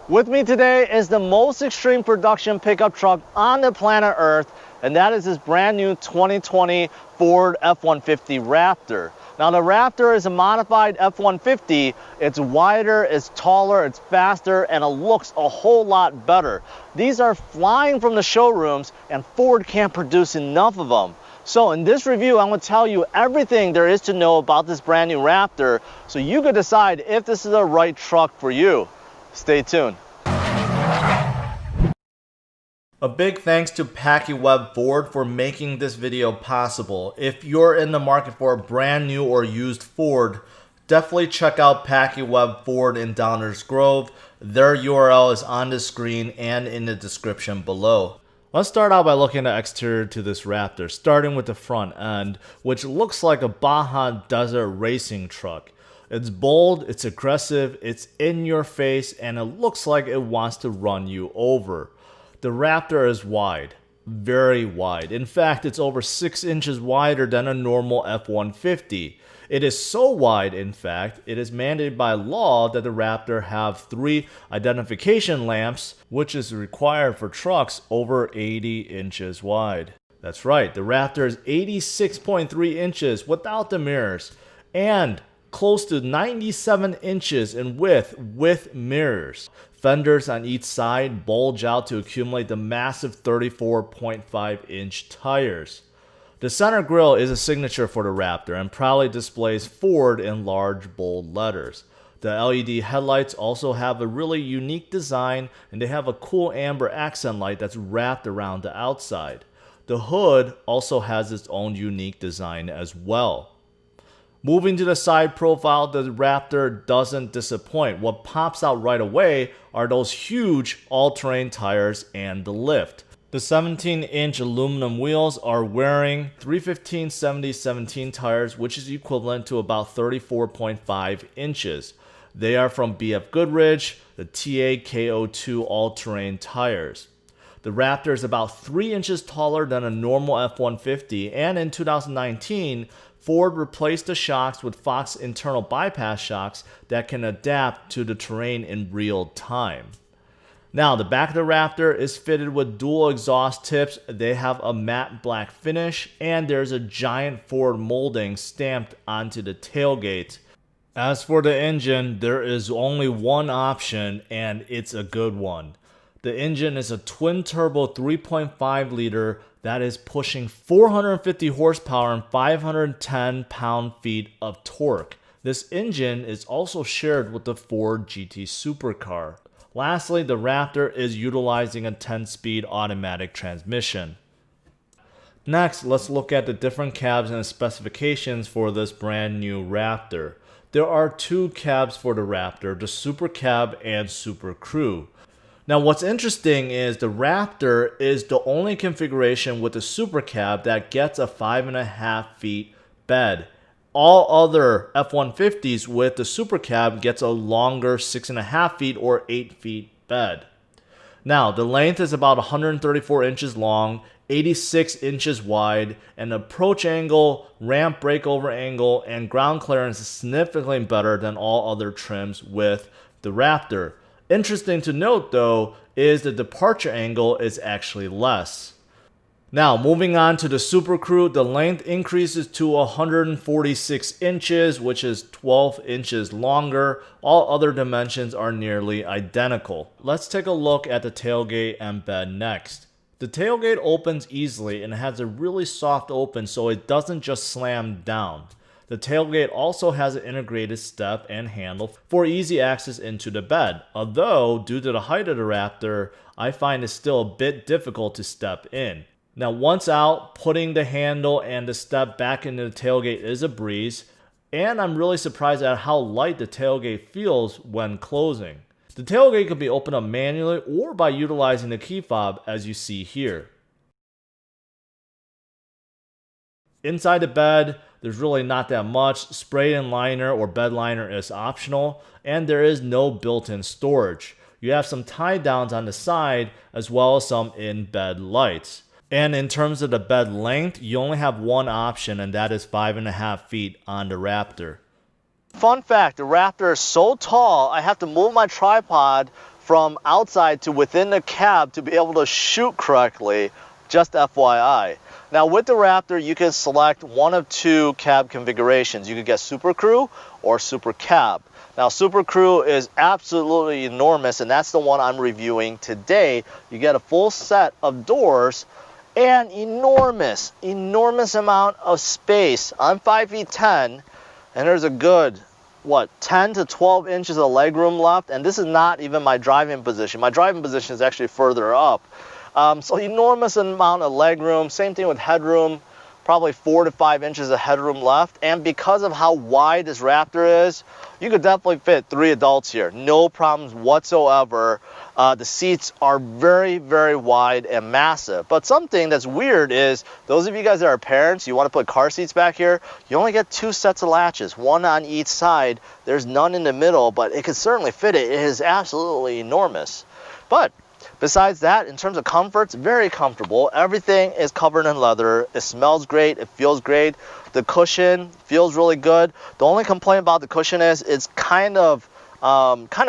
With me today is the most extreme production pickup truck on the planet Earth, and that is this brand new 2020 Ford F-150 Raptor. Now the Raptor is a modified F-150. It's wider, it's taller, it's faster, and it looks a whole lot better. These are flying from the showrooms, and Ford can't produce enough of them. So in this review, I'm going to tell you everything there is to know about this brand new Raptor, so you can decide if this is the right truck for you. Stay tuned. A big thanks to PackyWeb Ford for making this video possible. If you're in the market for a brand new or used Ford, definitely check out PackyWeb Ford in Downers Grove. Their URL is on the screen and in the description below. Let's start out by looking at the exterior to this Raptor, starting with the front end, which looks like a Baja Desert racing truck. It's bold, it's aggressive, it's in your face, and it looks like it wants to run you over. The Raptor is wide, very wide. In fact, it's over 6 inches wider than a normal F-150. It is so wide, in fact, it is mandated by law that the Raptor have 3 identification lamps, which is required for trucks over 80 inches wide. That's right, the Raptor is 86.3 inches without the mirrors, and close to 97 inches in width with mirrors. Fenders on each side bulge out to accumulate the massive 34.5 inch tires. The center grille is a signature for the Raptor and proudly displays Ford in large bold letters. The LED headlights also have a really unique design, and they have a cool amber accent light that's wrapped around the outside. The hood also has its own unique design as well. Moving to the side profile, the Raptor doesn't disappoint. What pops out right away are those huge all-terrain tires and the lift. The 17-inch aluminum wheels are wearing 315/70/17 tires, which is equivalent to about 34.5 inches. They are from BF Goodrich, the TA-KO2 all-terrain tires. The Raptor is about 3 inches taller than a normal F-150, and in 2019, Ford replaced the shocks with Fox internal bypass shocks that can adapt to the terrain in real time. Now, the back of the Raptor is fitted with dual exhaust tips. They have a matte black finish, and there's a giant Ford molding stamped onto the tailgate. As for the engine, there is only one option, and it's a good one. The engine is a twin-turbo 3.5 liter that is pushing 450 horsepower and 510 pound-feet of torque. This engine is also shared with the Ford GT supercar. Lastly, the Raptor is utilizing a 10-speed automatic transmission. Next, let's look at the different cabs and specifications for this brand new Raptor. There are 2 cabs for the Raptor, the Super Cab and Super Crew. Now what's interesting is the Raptor is the only configuration with the Super Cab that gets a 5.5 feet bed. All other F-150s with the Super Cab gets a longer 6.5 feet or 8 feet bed. Now the length is about 134 inches long, 86 inches wide, and the approach angle, ramp breakover angle, and ground clearance is significantly better than all other trims with the Raptor. Interesting to note though is the departure angle is actually less. Now moving on to the Super Crew, the length increases to 146 inches, which is 12 inches longer. All other dimensions are nearly identical. Let's take a look at the tailgate and bed next. The tailgate opens easily and has a really soft open so it doesn't just slam down. The tailgate also has an integrated step and handle for easy access into the bed, although due to the height of the Raptor, I find it still a bit difficult to step in. Now once out, putting the handle and the step back into the tailgate is a breeze, and I'm really surprised at how light the tailgate feels when closing. The tailgate can be opened up manually or by utilizing the key fob as you see here. Inside the bed, there's really not that much. Spray-in liner or bed liner is optional, and there is no built-in storage. You have some tie downs on the side as well as some in-bed lights. And in terms of the bed length, you only have one option, and that is 5.5 feet on the Raptor. Fun fact, the Raptor is so tall, I have to move my tripod from outside to within the cab to be able to shoot correctly, just FYI. Now with the Raptor, you can select one of two cab configurations. You can get Super Crew or Super Cab. Now Super Crew is absolutely enormous, and that's the one I'm reviewing today. You get a full set of doors and enormous amount of space. I'm 5'10", and there's a good, 10 to 12 inches of legroom left, and this is not even my driving position. My driving position is actually further up. So enormous amount of legroom. Same thing with headroom, probably 4 to 5 inches of headroom left. And because of how wide this Raptor is, you could definitely fit 3 adults here. No problems whatsoever. The seats are very, very wide and massive. But something that's weird is, those of you guys that are parents, you want to put car seats back here, you only get 2 sets of latches, one on each side. There's none in the middle, but it can certainly fit it. It is absolutely enormous. But besides that, in terms of comfort, it's very comfortable. Everything is covered in leather. It smells great. It feels great. The cushion feels really good. The only complaint about the cushion is it's kind of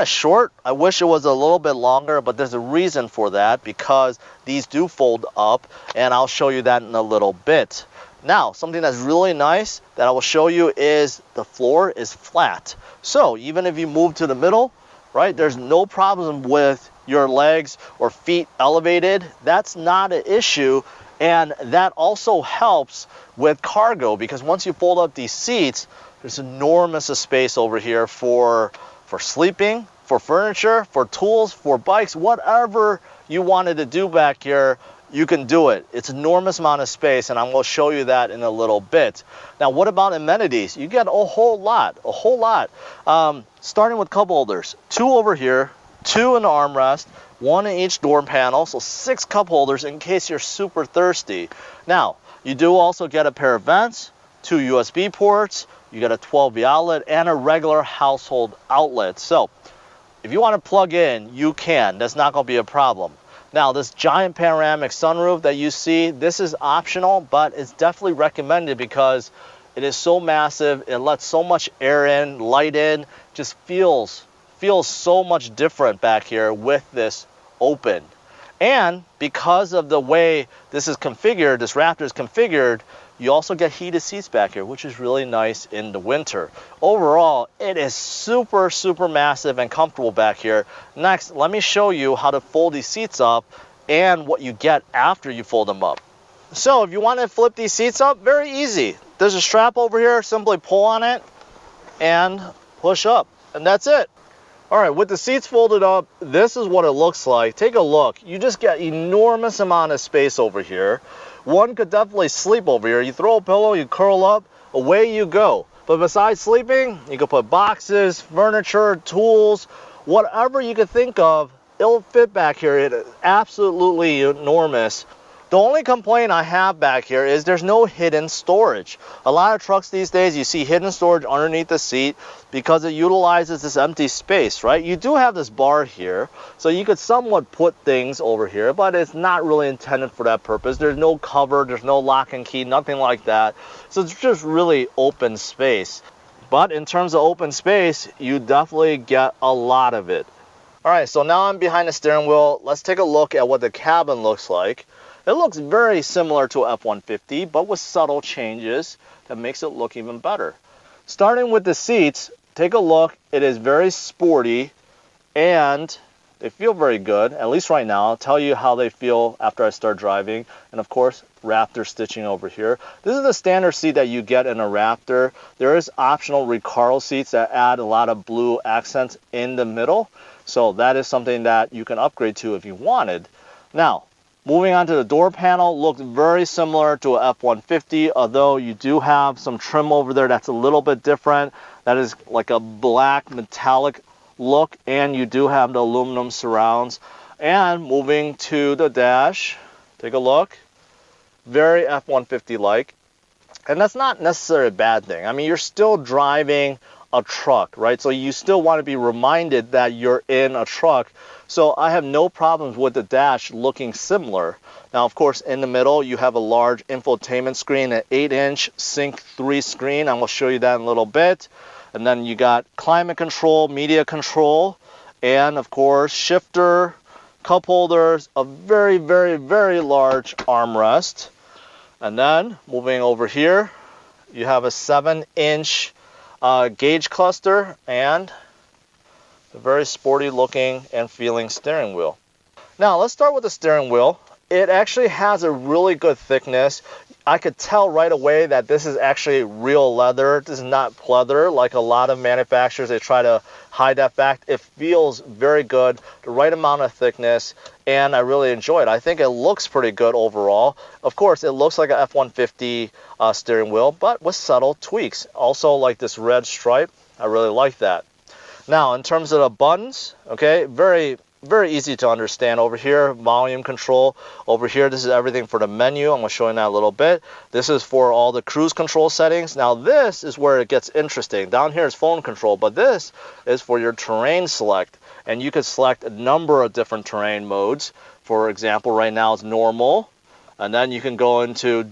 short. I wish it was a little bit longer, but there's a reason for that, because these do fold up, and I'll show you that in a little bit. Now, something that's really nice that I will show you is the floor is flat. So even if you move to the middle, right, there's no problem with your legs or feet elevated. That's not an issue, and that also helps with cargo, because once you fold up these seats, there's enormous space over here for sleeping, for furniture, for tools, for bikes, whatever you wanted to do back here, you can do it. It's an enormous amount of space, and I'm going to show you that in a little bit. Now, what about amenities? You get a whole lot. Starting with cup holders, 2 over here, 2 in the armrest, 1 in each door panel, so 6 cup holders in case you're super thirsty. Now, you do also get a pair of vents, 2 USB ports, you get a 12V outlet, and a regular household outlet. So, if you want to plug in, you can. That's not going to be a problem. Now, this giant panoramic sunroof that you see, this is optional, but it's definitely recommended because it is so massive. It lets so much air in, light in, just feels so much different back here with this open. And because of the way this is configured, this Raptor is configured, you also get heated seats back here, which is really nice in the winter. Overall, it is super, super massive and comfortable back here. Next, let me show you how to fold these seats up and what you get after you fold them up. So if you want to flip these seats up, very easy. There's a strap over here, simply pull on it and push up, and that's it. All right, with the seats folded up, this is what it looks like. Take a look. You just get enormous amount of space over here. One could definitely sleep over here. You throw a pillow, you curl up, away you go. But besides sleeping, you could put boxes, furniture, tools, whatever you could think of, it'll fit back here. It is absolutely enormous. The only complaint I have back here is there's no hidden storage. A lot of trucks these days, you see hidden storage underneath the seat because it utilizes this empty space, right? You do have this bar here, so you could somewhat put things over here, but it's not really intended for that purpose. There's no cover, there's no lock and key, nothing like that. So it's just really open space. But in terms of open space, you definitely get a lot of it. All right, so now I'm behind the steering wheel. Let's take a look at what the cabin looks like. It looks very similar to F-150, but with subtle changes that makes it look even better. Starting with the seats, take a look. It is very sporty, and They feel very good, at least right now. I'll tell you how they feel after I start driving. And of course, Raptor stitching over here. This is the standard seat that you get in a Raptor. There is optional Recaro seats that add a lot of blue accents in the middle. So that is something that you can upgrade to if you wanted. Now, moving on to the door panel, looks very similar to a F-150, although you do have some trim over there that's a little bit different. That is like a black metallic look, and you do have the aluminum surrounds. And moving to the dash, take a look. Very F-150 like, and that's not necessarily a bad thing. I mean, you're still driving a truck, right? So you still want to be reminded that you're in a truck. So I have no problems with the dash looking similar. Now, of course, in the middle you have a large infotainment screen, an 8-inch Sync 3 screen. I'm going to show you that in a little bit. And then you got climate control, media control, and of course shifter, cup holders, a very, very, very large armrest. And then moving over here, you have a 7-inch gauge cluster and a very sporty looking and feeling steering wheel. Now let's start with the steering wheel. It actually has a really good thickness. I could tell right away that this is actually real leather. This is not pleather like a lot of manufacturers. They try to hide that fact. It feels very good, the right amount of thickness, and I really enjoy it. I think it looks pretty good overall. Of course, it looks like an F-150 steering wheel, but with subtle tweaks. Also, like this red stripe, I really like that. Now, in terms of the buttons, okay, very easy to understand. Over here, volume control. Over here, this is everything for the menu. I'm going to show you that a little bit. This is for all the cruise control settings. Now, this is where it gets interesting. Down here is phone control, but this is for your terrain select. And you could select a number of different terrain modes. For example, right now it's normal. And then you can go into,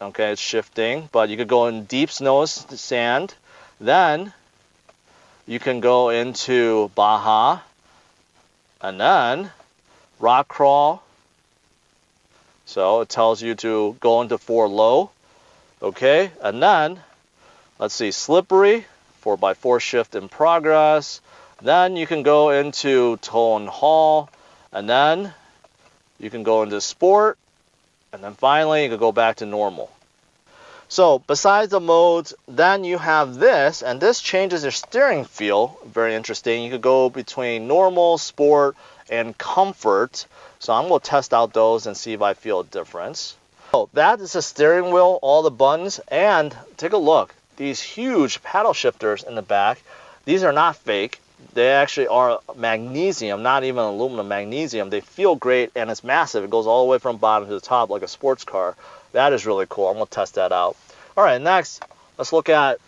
okay, it's shifting, but you could go in deep snow, sand. Then you can go into Baja. And then rock crawl. So it tells you to go into 4 low. Okay, and then let's see, slippery, 4x4 shift in progress. Then you can go into tow and haul, and then you can go into sport, and then finally you can go back to normal. So besides the modes, then you have this, and this changes your steering feel. Very interesting. You could go between normal, sport, and comfort. So I'm going to test out those and see if I feel a difference. So that is the steering wheel, all the buttons, and take a look. These huge paddle shifters in the back, these are not fake. They actually are magnesium, not even aluminum, magnesium. They feel great, and it's massive. It goes all the way from bottom to the top like a sports car. That is really cool. I'm going to test that out. All right, next, let's look at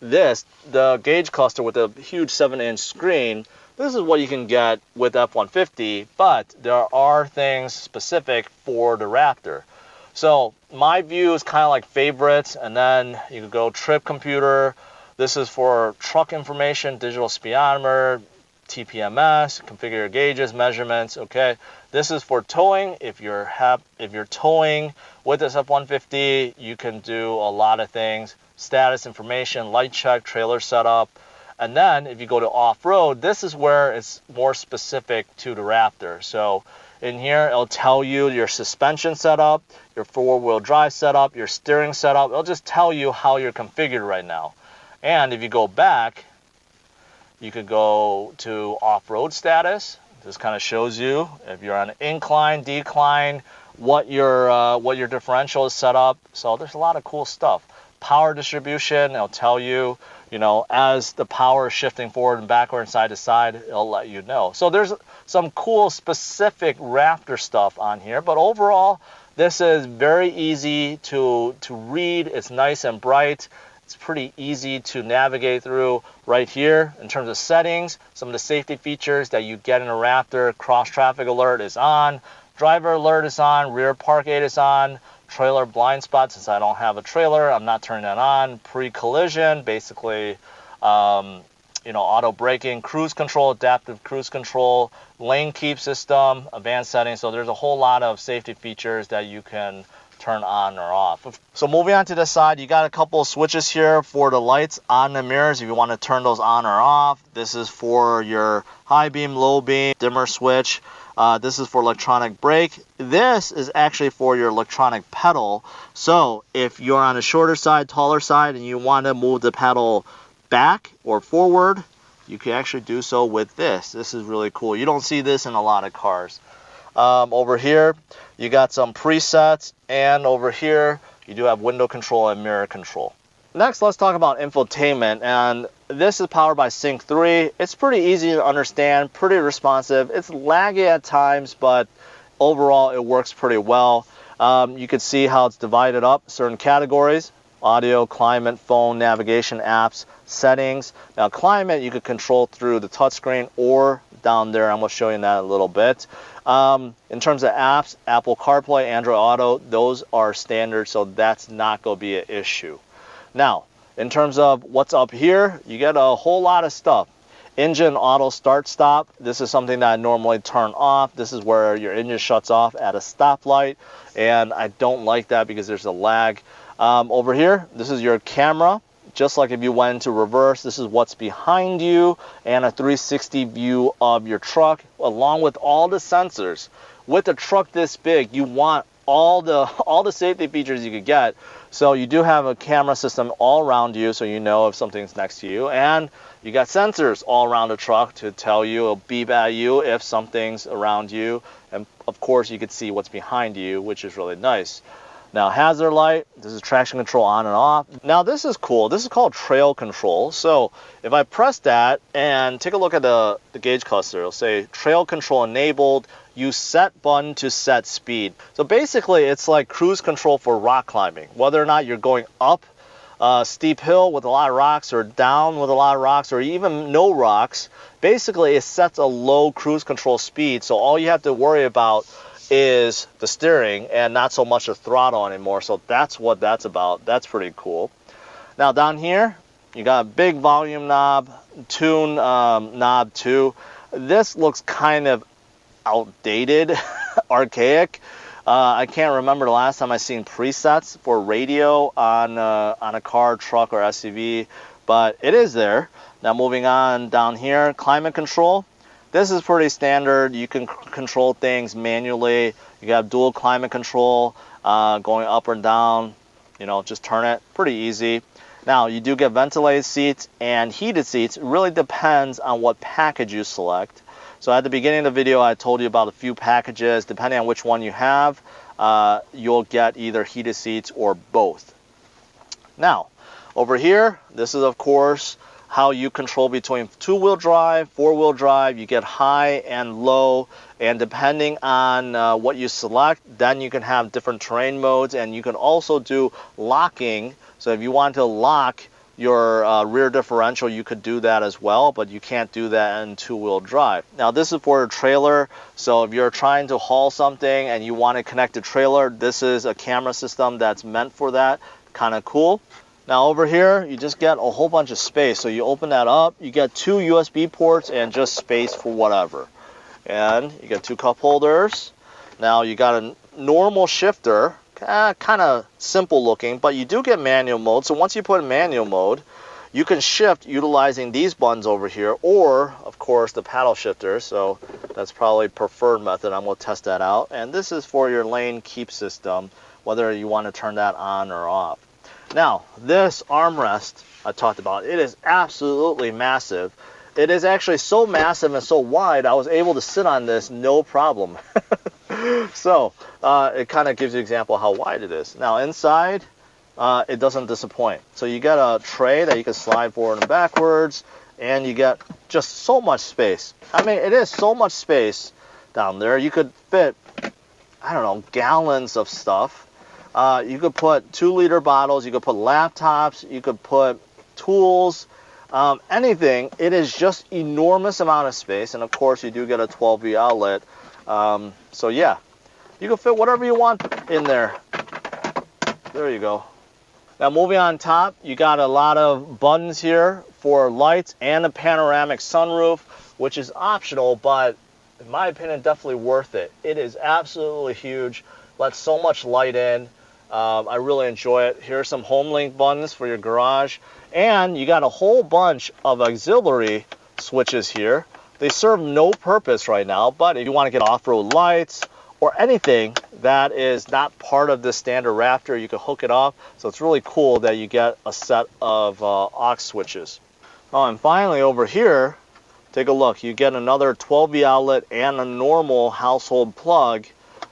this, the gauge cluster with a huge 7-inch screen. This is what you can get with F-150, but there are things specific for the Raptor. So my view is kind of like favorites, and then you can go trip computer. This is for truck information, digital speedometer, TPMS, configure your gauges, measurements. Okay, this is for towing. If you're towing with this F-150, you can do a lot of things: status information, light check, trailer setup. And then if you go to off-road, this is where it's more specific to the Raptor. So in here, it'll tell you your suspension setup, your 4-wheel drive setup, your steering setup. It'll just tell you how you're configured right now. And if you go back, you could go to off-road status. This kind of shows you if you're on an incline, decline, what your differential is set up. So there's a lot of cool stuff. Power distribution, it'll tell you, as the power is shifting forward and backward and side to side, it'll let you know. So there's some cool specific Raptor stuff on here, but overall, this is very easy to read. It's nice and bright. It's pretty easy to navigate through right here. In terms of settings, some of the safety features that you get in a Raptor: cross traffic alert is on, driver alert is on, rear park aid is on, trailer blind spot, since I don't have a trailer, I'm not turning that on, pre-collision, basically, auto braking, cruise control, adaptive cruise control, lane keep system, advanced settings. So there's a whole lot of safety features that you can turn on or off. So moving on to the side, you got a couple of switches here for the lights on the mirrors if you want to turn those on or off. This is for your high beam, low beam, dimmer switch. This is for electronic brake. This is actually for your electronic pedal. So if you're on the shorter side, taller side, and you want to move the pedal back or forward, you can actually do so with this. This is really cool. You don't see this in a lot of cars. Over here, you got some presets, and over here, you do have window control and mirror control. Next, let's talk about infotainment, and this is powered by Sync 3. It's pretty easy to understand, pretty responsive. It's laggy at times, but overall, it works pretty well. You can see how it's divided up, certain categories: audio, climate, phone, navigation, apps, settings. Now, climate, you could control through the touchscreen or down there. I'm going to show you that in a little bit. In terms of apps, Apple CarPlay, Android Auto, those are standard, so that's not going to be an issue. Now, in terms of what's up here, you get a whole lot of stuff. Engine auto start stop. This is something that I normally turn off. This is where your engine shuts off at a stoplight, and I don't like that because there's a lag. Over here, this is your camera. Just like if you went into reverse, this is what's behind you, and a 360 view of your truck, along with all the sensors. With a truck this big, you want all the safety features you could get. So you do have a camera system all around you, so you know if something's next to you, and you got sensors all around the truck to tell you, it'll beep at you if something's around you, and of course you can see what's behind you, which is really nice. Now, hazard light, this is traction control on and off. Now, this is cool. This is called trail control. So if I press that and take a look at the gauge cluster, it'll say trail control enabled, use set button to set speed. So basically, it's like cruise control for rock climbing. Whether or not you're going up a steep hill with a lot of rocks, or down with a lot of rocks, or even no rocks, basically it sets a low cruise control speed. So all you have to worry about is the steering and not so much the throttle anymore. So that's what that's about. That's pretty cool. Now down here, you got a big volume knob, tune knob too. This looks kind of outdated, archaic. I can't remember the last time I seen presets for radio on a car, truck, or SUV, but it is there. Now moving on down here, climate control. This is pretty standard. You can control things manually. You have dual climate control, going up or down. You know, just turn it. Pretty easy. Now, you do get ventilated seats and heated seats. It really depends on what package you select. So at the beginning of the video, I told you about a few packages. Depending on which one you have, you'll get either heated seats or both. Now, over here, this is, of course, how you control between two-wheel drive, four-wheel drive. You get high and low, and depending on what you select, then you can have different terrain modes, and you can also do locking. So if you want to lock your rear differential, you could do that as well, but you can't do that in two-wheel drive. Now this is for a trailer, so if you're trying to haul something and you want to connect a trailer, this is a camera system that's meant for that. Kind of cool. Now over here, you just get a whole bunch of space. So you open that up, you get two USB ports and just space for whatever. And you get two cup holders. Now you got a normal shifter, kind of simple looking, but you do get manual mode. So once you put in manual mode, you can shift utilizing these buttons over here, or of course the paddle shifter. So that's probably preferred method. I'm going to test that out. And this is for your lane keep system, whether you want to turn that on or off. Now, this armrest I talked about, it is absolutely massive. It is actually so massive and so wide, I was able to sit on this no problem. So, it kind of gives you an example of how wide it is. Now, inside, it doesn't disappoint. So you get a tray that you can slide forward and backwards, and you get just so much space. I mean, it is so much space down there. You could fit, I don't know, gallons of stuff. You could put 2-liter bottles, you could put laptops, you could put tools, anything. It is just enormous amount of space, and of course you do get a 12V outlet. So yeah, you can fit whatever you want in there. There you go. Now moving on top, you got a lot of buttons here for lights and a panoramic sunroof, which is optional, but in my opinion, definitely worth it. It is absolutely huge, lets so much light in. I really enjoy it. Here are some home link buttons for your garage. And you got a whole bunch of auxiliary switches here. They serve no purpose right now, but if you want to get off-road lights or anything that is not part of the standard Raptor, you can hook it up. So it's really cool that you get a set of aux switches. Oh, and finally over here, take a look. You get another 12V outlet and a normal household plug.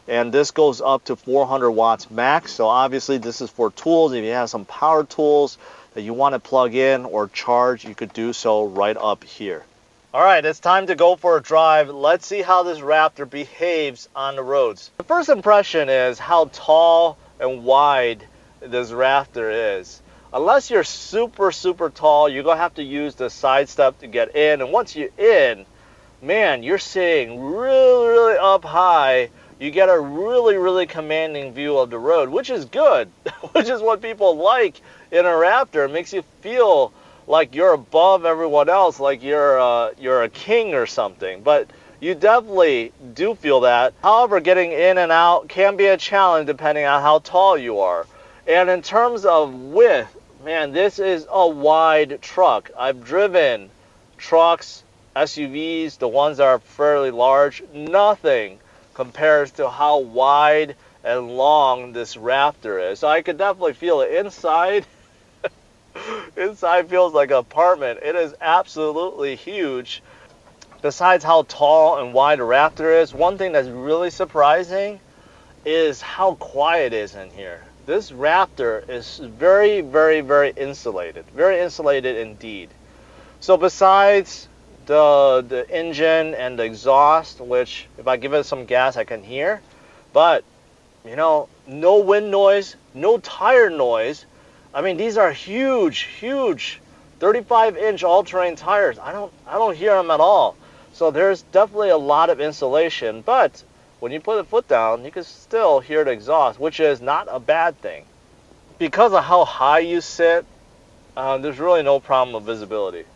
And this goes up to 400 watts max. So obviously this is for tools. If you have some power tools that you want to plug in or charge, you could do so right up here. All right, it's time to go for a drive. Let's see how this Raptor behaves on the roads. The first impression is how tall and wide this Raptor is. Unless you're super, super tall, you're gonna have to use the side step to get in. And once you're in, man, you're sitting really, really up high. You get a really, really commanding view of the road, which is good, which is what people like in a Raptor. It makes you feel like you're above everyone else, like you're a king or something. But you definitely do feel that. However, getting in and out can be a challenge depending on how tall you are. And in terms of width, man, this is a wide truck. I've driven trucks, SUVs, the ones that are fairly large. Nothing compares to how wide and long this Raptor is. So I could definitely feel it inside. Inside feels like an apartment. It is absolutely huge. Besides how tall and wide a Raptor is, one thing that's really surprising is how quiet it is in here. This Raptor is very, very, very insulated. Very insulated indeed. So besides the engine and the exhaust, which if I give it some gas I can hear, but you know, no wind noise, no tire noise. I mean, these are huge, huge 35-inch all-terrain tires. I don't hear them at all. So there's definitely a lot of insulation, but when you put the foot down, you can still hear the exhaust, which is not a bad thing. Because of how high you sit, there's really no problem with visibility.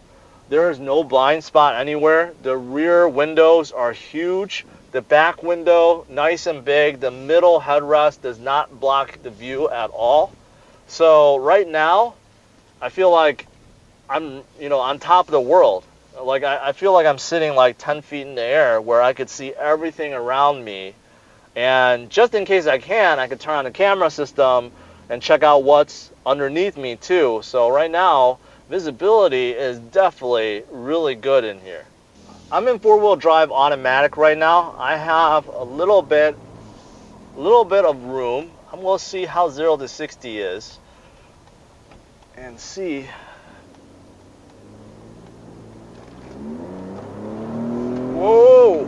There is no blind spot anywhere. The rear windows are huge. The back window, nice and big. The middle headrest does not block the view at all. So right now, I feel like I'm, on top of the world. Like I feel like I'm sitting like 10 feet in the air where I could see everything around me. And just in case I could turn on the camera system and check out what's underneath me too. So right now, visibility is definitely really good in here. I'm in four-wheel drive automatic right now. I have a little bit of room. I'm going to see how 0 to 60 is and see. Whoa!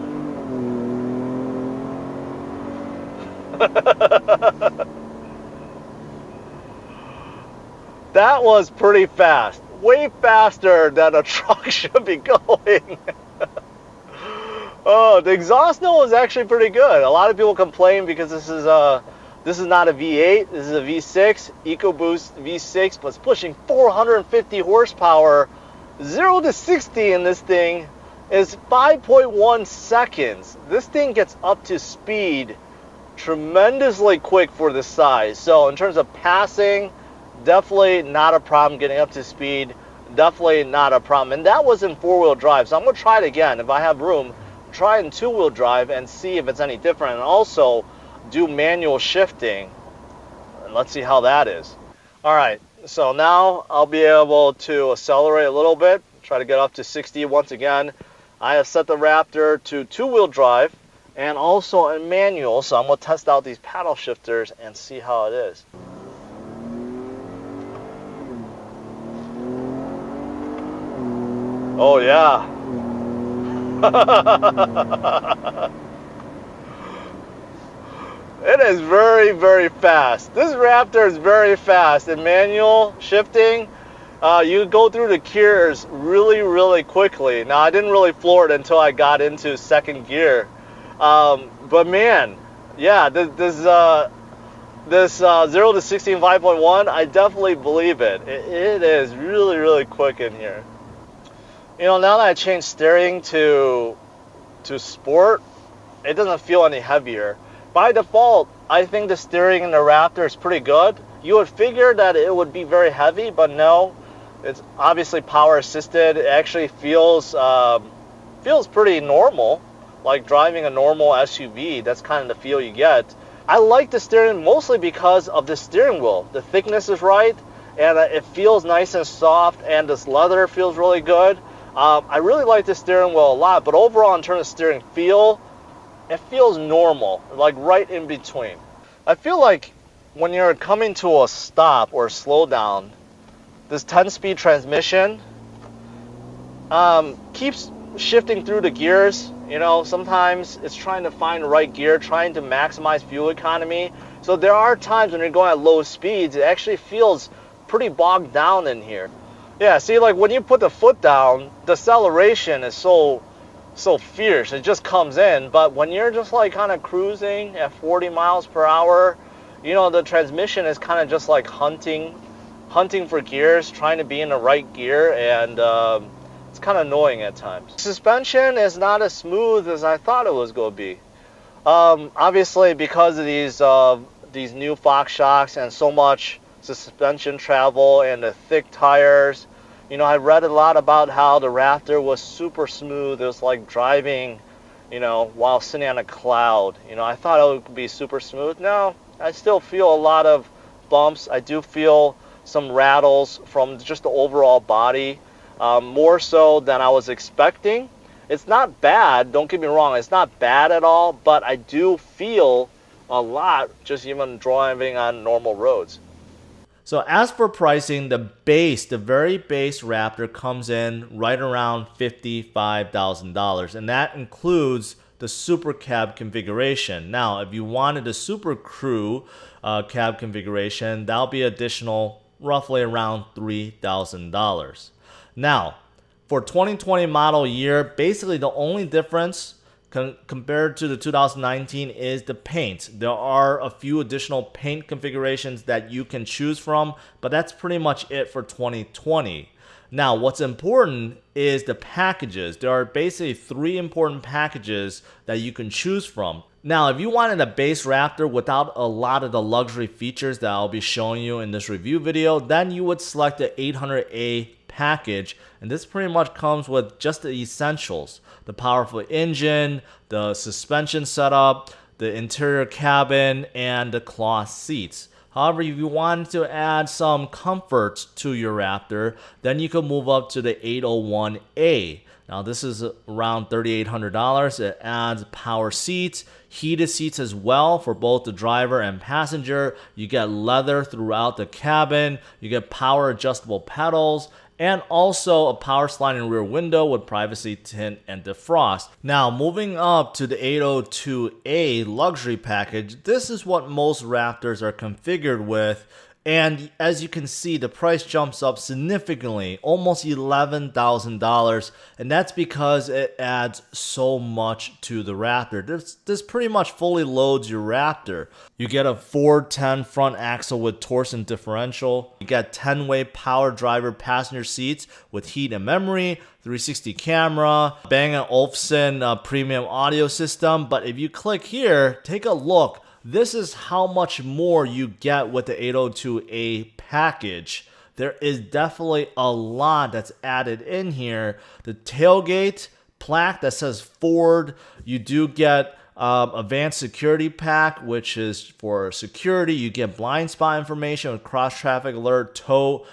That was pretty fast. Way faster than a truck should be going. Oh, the exhaust note is actually pretty good. A lot of people complain because this is not a V8, this is a V6, EcoBoost V6, but it's pushing 450 horsepower. 0 to 60 in this thing is 5.1 seconds. This thing gets up to speed tremendously quick for this size. So in terms of passing, definitely not a problem. Getting up to speed, definitely not a problem. And that was in four-wheel drive. So I'm going to try it again. If I have room, try it in two-wheel drive and see if it's any different. And also do manual shifting. And let's see how that is. All right. So now I'll be able to accelerate a little bit. Try to get up to 60 once again. I have set the Raptor to two-wheel drive and also in manual. So I'm going to test out these paddle shifters and see how it is. Oh yeah. It is very, very fast. This Raptor is very fast. In manual shifting, you go through the gears really, really quickly. Now, I didn't really floor it until I got into second gear. But man, yeah, this 0 to 16 5.1, I definitely believe it. It is really, really quick in here. Now that I changed steering to sport, it doesn't feel any heavier. By default, I think the steering in the Raptor is pretty good. You would figure that it would be very heavy, but no. It's obviously power assisted. It actually feels pretty normal, like driving a normal SUV. That's kind of the feel you get. I like the steering mostly because of the steering wheel. The thickness is right, and it feels nice and soft, and this leather feels really good. I really like the steering wheel a lot, but overall in terms of steering feel, it feels normal, like right in between. I feel like when you're coming to a stop or a slowdown, this 10-speed transmission keeps shifting through the gears. You know, sometimes it's trying to find the right gear, trying to maximize fuel economy. So there are times when you're going at low speeds, it actually feels pretty bogged down in here. Yeah, see, like when you put the foot down, the acceleration is so fierce, it just comes in. But when you're just like kind of cruising at 40 miles per hour, you know, the transmission is kind of just like hunting for gears, trying to be in the right gear, and it's kind of annoying at times. Suspension is not as smooth as I thought it was going to be. Obviously, because of these new Fox shocks and so much suspension travel and the thick tires, you know, I read a lot about how the Raptor was super smooth. It was like driving, you know, while sitting on a cloud. You know, I thought it would be super smooth. No, I still feel a lot of bumps. I do feel some rattles from just the overall body, more so than I was expecting. It's not bad, don't get me wrong, it's not bad at all, but I do feel a lot just even driving on normal roads. So as for pricing, the very base Raptor comes in right around $55,000, and that includes the Super Cab configuration. Now, if you wanted the Super Crew cab configuration, that'll be additional roughly around $3,000. Now, for 2020 model year, basically the only difference compared to the 2019 is the paint. There are a few additional paint configurations that you can choose from, but that's pretty much it for 2020. Now, what's important is the packages. There are basically 3 important packages that you can choose from. Now, if you wanted a base Raptor without a lot of the luxury features that I'll be showing you in this review video, then you would select the 800A package, and this pretty much comes with just the essentials: the powerful engine, the suspension setup, the interior cabin, and the cloth seats. However, if you want to add some comfort to your Raptor, then you can move up to the 801A. Now this is around $3,800. It adds power seats, heated seats as well for both the driver and passenger. You get leather throughout the cabin. You get power adjustable pedals, and also a power sliding rear window with privacy tint and defrost. Now, moving up to the 802A luxury package, this is what most Raptors are configured with. And as you can see, the price jumps up significantly, almost $11,000, and that's because it adds so much to the Raptor. This pretty much fully loads your Raptor. You get a 410 front axle with torsion differential. You get 10-way power driver passenger seats with heat and memory, 360 camera, Bang & Olufsen premium audio system. But if you click here, take a look. This is how much more you get with the 802A package. There is definitely a lot that's added in here. The tailgate plaque that says Ford. You do get advanced security pack, which is for security. You get blind spot information with cross traffic alert,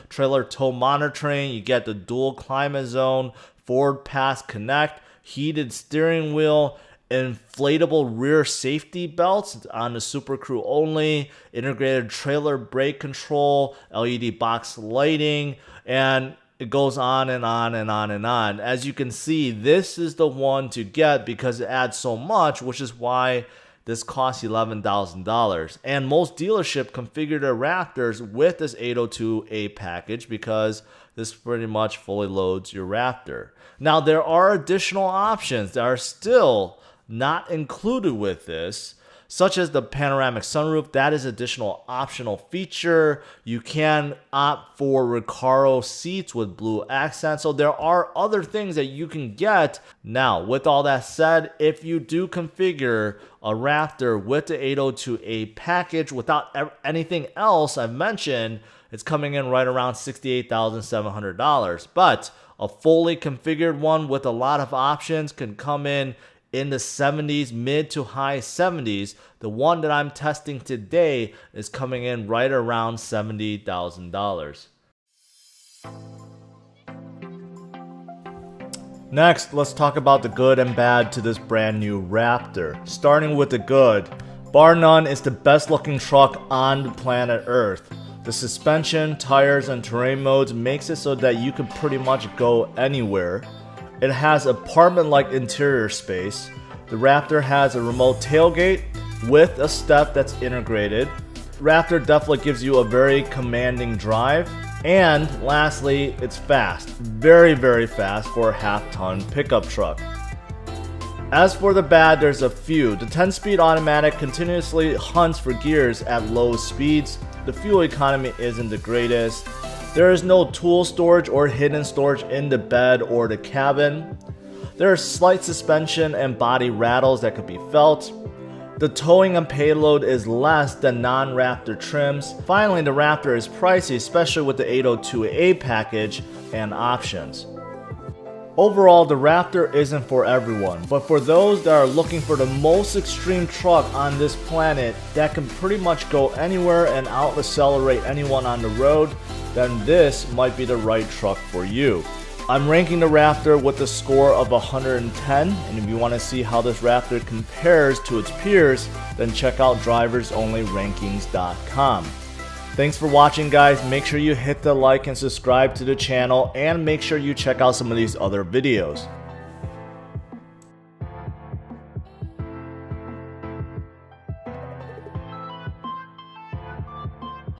trailer tow monitoring. You get the dual climate zone, Ford Pass Connect, heated steering wheel, inflatable rear safety belts on the Super Crew only, integrated trailer brake control, LED box lighting, and it goes on and on and on and on. As you can see, this is the one to get because it adds so much, which is why this costs $11,000. And most dealerships configure their Raptors with this 802A package because this pretty much fully loads your Raptor. Now, there are additional options that are still not included with this. such as the panoramic sunroof. That is additional optional feature. You can opt for Recaro seats with blue accents. So there are other things that you can get. Now, with all that said, if you do configure a Raptor with the 802A package without anything else I've mentioned, it's coming in right around $68,700. But a fully configured one with a lot of options can come in the 70s, mid to high 70s. The one that I'm testing today is coming in right around $70,000. Next, let's talk about the good and bad to this brand new Raptor. Starting with the good, bar none, it's the best looking truck on the planet Earth. The suspension, tires, and terrain modes makes it so that you can pretty much go anywhere. It has apartment-like interior space. The Raptor has a remote tailgate with a step that's integrated. Raptor definitely gives you a very commanding drive. And lastly, it's fast. Very, very fast for a half-ton pickup truck. As for the bad, there's a few. The 10-speed automatic continuously hunts for gears at low speeds. The fuel economy isn't the greatest. There is no tool storage or hidden storage in the bed or the cabin. There are slight suspension and body rattles that could be felt. The towing and payload is less than non-Raptor trims. Finally, the Raptor is pricey, especially with the 802A package and options. Overall, the Raptor isn't for everyone, but for those that are looking for the most extreme truck on this planet that can pretty much go anywhere and out-accelerate anyone on the road, then this might be the right truck for you. I'm ranking the Raptor with a score of 110, and if you want to see how this Raptor compares to its peers, then check out driversonlyrankings.com. Thanks for watching, guys. Make sure you hit the like and subscribe to the channel, and make sure you check out some of these other videos.